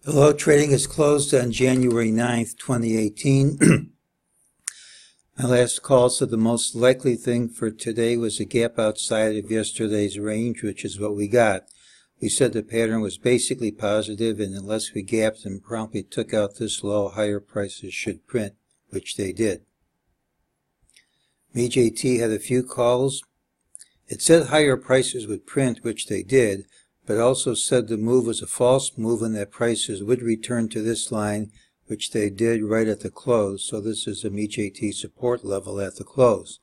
Hello, trading is closed on January 9th, 2018. My last call said the most likely thing for today was a gap outside of yesterday's range, which is what we got. We said the pattern was basically positive, and unless we gapped and promptly took out this low, higher prices should print, which they did. MEJT had a few calls. It said higher prices would print, which they did, but also said the move was a false move and that prices would return to this line, which they did right at the close. So this is a MEJT support level at the close.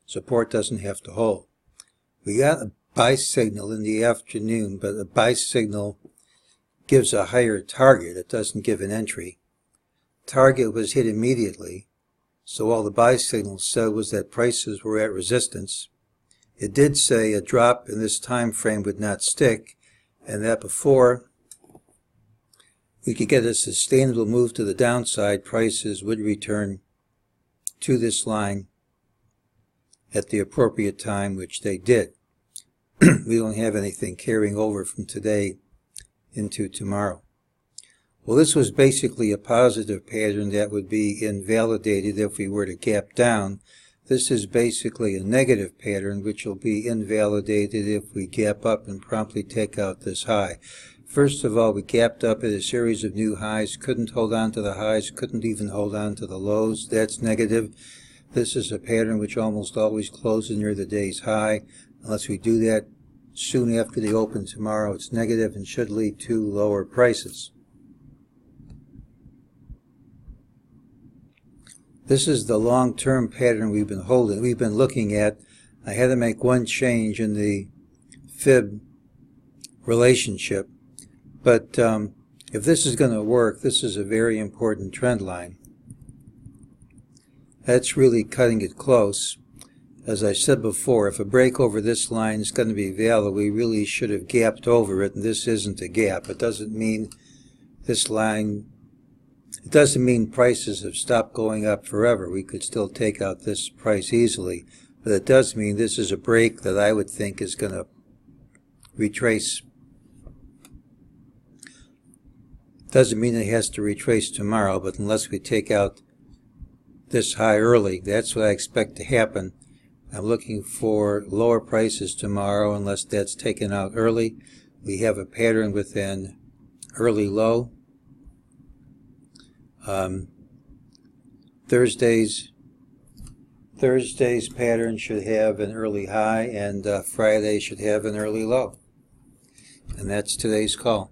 Support doesn't have to hold. We got a buy signal in the afternoon, but a buy signal gives a higher target. It doesn't give an entry. Target was hit immediately, so all the buy signal said was that prices were at resistance. It did say a drop in this time frame would not stick, and that before we could get a sustainable move to the downside, prices would return to this line at the appropriate time, which they did. We don't have anything carrying over from today into tomorrow. Well, this was basically a positive pattern that would be invalidated if we were to gap down. This is basically a negative pattern which will be invalidated if we gap up and promptly take out this high. First of all, we gapped up at a series of new highs, couldn't hold on to the highs, couldn't even hold on to the lows. That's negative. This is a pattern which almost always closes near the day's high. Unless we do that soon after the open tomorrow, it's negative and should lead to lower prices. This is the long-term pattern we've been looking at. I had to make one change in the fib relationship, but if this is going to work, this is a very important trend line. That's really cutting it close. As I said before, if a break over this line is going to be valid, we really should have gapped over it, and this isn't a gap. It doesn't mean this line... It doesn't mean prices have stopped going up forever. We could still take out this price easily. But it does mean this is a break that I would think is going to retrace. Doesn't mean it has to retrace tomorrow, but unless we take out this high early, that's what I expect to happen. I'm looking for lower prices tomorrow unless that's taken out early. We have a pattern with an early low. Thursday's pattern should have an early high, and Friday should have an early low. And that's today's call.